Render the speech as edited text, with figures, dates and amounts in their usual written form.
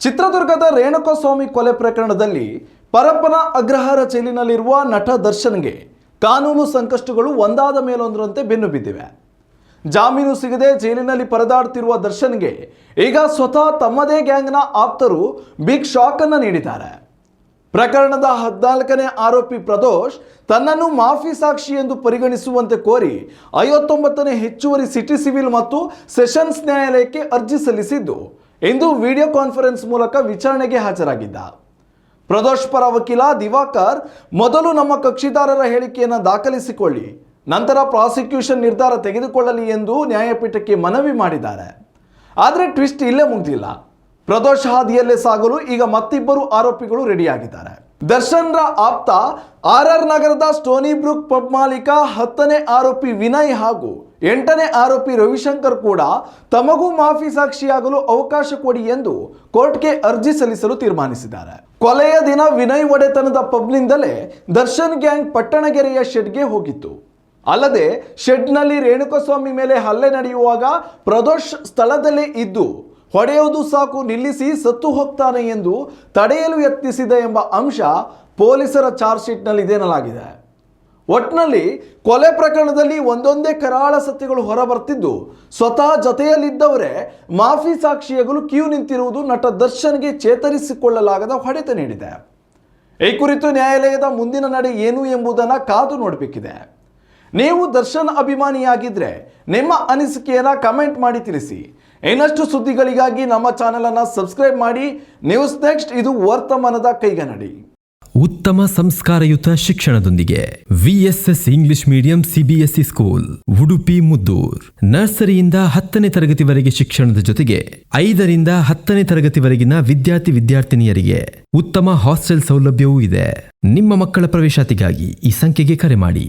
ಚಿತ್ರದುರ್ಗದ ರೇಣುಕಾಸ್ವಾಮಿ ಕೊಲೆ ಪ್ರಕರಣದಲ್ಲಿ ಪರಪ್ಪನ ಅಗ್ರಹಾರ ಜೈಲಿನಲ್ಲಿರುವ ನಟ ದರ್ಶನ್ಗೆ ಕಾನೂನು ಸಂಕಷ್ಟಗಳು ಒಂದಾದ ಮೇಲೊಂದರಂತೆ ಬೆನ್ನು ಬಿದ್ದಿವೆ. ಜಾಮೀನು ಸಿಗದೆ ಜೈಲಿನಲ್ಲಿ ಪರದಾಡುತ್ತಿರುವ ದರ್ಶನ್ಗೆ ಈಗ ಸ್ವತಃ ತಮ್ಮದೇ ಗ್ಯಾಂಗ್ನ ಆಪ್ತರು ಬಿಗ್ ಶಾಕ್ ಅನ್ನು ನೀಡಿದ್ದಾರೆ. ಪ್ರಕರಣದ 14ನೇ ಆರೋಪಿ ಪ್ರದೋಷ್ ತನ್ನನ್ನು ಮಾಫಿ ಸಾಕ್ಷಿ ಎಂದು ಪರಿಗಣಿಸುವಂತೆ ಕೋರಿ 59ನೇ ಹೆಚ್ಚುವರಿ ಸಿಟಿ ಸಿವಿಲ್ ಮತ್ತು ಸೆಷನ್ಸ್ ನ್ಯಾಯಾಲಯಕ್ಕೆ ಅರ್ಜಿ ಸಲ್ಲಿಸಿದ್ದು ಇಂದು ವಿಡಿಯೋ ಕಾನ್ಫರೆನ್ಸ್ ಮೂಲಕ ವಿಚಾರಣೆಗೆ ಹಾಜರಾಗಿದ್ದ. ಪ್ರದೋಷ್ ಪರ ವಕೀಲ ದಿವಾಕರ್ ಮೊದಲು ನಮ್ಮ ಕಕ್ಷಿದಾರರ ಹೇಳಿಕೆಯನ್ನು ದಾಖಲಿಸಿಕೊಳ್ಳಿ, ನಂತರ ಪ್ರಾಸಿಕ್ಯೂಷನ್ ನಿರ್ಧಾರ ತೆಗೆದುಕೊಳ್ಳಲಿ ಎಂದು ನ್ಯಾಯಪೀಠಕ್ಕೆ ಮನವಿ ಮಾಡಿದ್ದಾರೆ. ಆದರೆ ಟ್ವಿಸ್ಟ್ ಇಲ್ಲೇ ಮುಗಿದಿಲ್ಲ. ಪ್ರದೋಷ್ ಹಾದಿಯಲ್ಲೇ ಸಾಗಲು ಈಗ ಮತ್ತಿಬ್ಬರು ಆರೋಪಿಗಳು ರೆಡಿಯಾಗಿದ್ದಾರೆ. ದರ್ಶನ್ರ ಆಪ್ತ RR ನಗರದ ಸ್ಟೋನಿ ಬ್ರೂಕ್ ಪಬ್ ಮಾಲೀಕ 10ನೇ ಆರೋಪಿ ವಿನಯ್ ಹಾಗೂ 8ನೇ ಆರೋಪಿ ರವಿಶಂಕರ್ ಕೂಡ ತಮಗೂ ಮಾಫಿ ಸಾಕ್ಷಿಯಾಗಲು ಅವಕಾಶ ಕೊಡಿ ಎಂದು ಕೋರ್ಟ್ಗೆ ಅರ್ಜಿ ಸಲ್ಲಿಸಲು ತೀರ್ಮಾನಿಸಿದ್ದಾರೆ. ಕೊಲೆಯ ದಿನ ವಿನಯ್ ಒಡೆತನದ ಪಬ್ನಿಂದಲೇ ದರ್ಶನ್ ಗ್ಯಾಂಗ್ ಪಟ್ಟಣಗೆರೆಯ ಶೆಡ್ಗೆ ಹೋಗಿತ್ತು. ಅಲ್ಲದೆ ಶೆಡ್ನಲ್ಲಿ ರೇಣುಕಾಸ್ವಾಮಿ ಮೇಲೆ ಹಲ್ಲೆ ನಡೆಯುವಾಗ ಪ್ರದೋಷ್ ಸ್ಥಳದಲ್ಲೇ ಇದ್ದು ಹೊಡೆಯುವುದು ಸಾಕು ನಿಲ್ಲಿಸಿ ಸತ್ತು ಹೋಗ್ತಾನೆ ಎಂದು ತಡೆಯಲು ಯತ್ನಿಸಿದ ಎಂಬ ಅಂಶ ಪೊಲೀಸರ ಚಾರ್ಜ್ ಶೀಟ್ನಲ್ಲಿ ಇದೇನಲಾಗಿದೆ. ಒಟ್ಟಿನಲ್ಲಿ ಕೊಲೆ ಪ್ರಕರಣದಲ್ಲಿ ಒಂದೊಂದೇ ಕರಾಳ ಸತ್ಯಗಳು ಹೊರಬರ್ತಿದ್ದು ಸ್ವತಃ ಜೊತೆಯಲ್ಲಿದ್ದವರೇ ಮಾಫಿ ಸಾಕ್ಷಿಯಾಗಲು ಕ್ಯೂ ನಿಂತಿರುವುದು ನಟ ದರ್ಶನ್ಗೆ ಚೇತರಿಸಿಕೊಳ್ಳಲಾಗದ ಹೊಡೆತ ನೀಡಿದೆ. ಈ ಕುರಿತು ನ್ಯಾಯಾಲಯದ ಮುಂದಿನ ನಡೆ ಏನು ಎಂಬುದನ್ನು ಕಾದು ನೋಡಬೇಕಿದೆ. ನೀವು ದರ್ಶನ್ ಅಭಿಮಾನಿಯಾಗಿದ್ದರೆ ನಿಮ್ಮ ಅನಿಸಿಕೆಯನ್ನು ಕಮೆಂಟ್ ಮಾಡಿ ತಿಳಿಸಿ. ಇನ್ನಷ್ಟು ಸುದ್ದಿಗಳಿಗಾಗಿ ನಮ್ಮ ಚಾನೆಲನ್ನು ಸಬ್ಸ್ಕ್ರೈಬ್ ಮಾಡಿ. ನ್ಯೂಸ್ ನೆಕ್ಸ್ಟ್, ಇದು ವರ್ತಮಾನದ ಕೈಗನ್ನಡಿ. ಉತ್ತಮ ಸಂಸ್ಕಾರಯುತ ಶಿಕ್ಷಣದೊಂದಿಗೆ VSS English medium CBSE school, Udupi Muddur. ನರ್ಸರಿಯಿಂದ 10ನೇ ತರಗತಿವರೆಗೆ ಶಿಕ್ಷಣದ ಜೊತೆಗೆ 5ರಿಂದ 10ನೇ ತರಗತಿವರೆಗಿನ ವಿದ್ಯಾರ್ಥಿನಿಯರಿಗೆ ಉತ್ತಮ ಹಾಸ್ಟೆಲ್ ಸೌಲಭ್ಯವೂ ಇದೆ. ನಿಮ್ಮ ಮಕ್ಕಳ ಪ್ರವೇಶಾತಿಗಾಗಿ ಈ ಸಂಖ್ಯೆಗೆ ಕರೆ ಮಾಡಿ.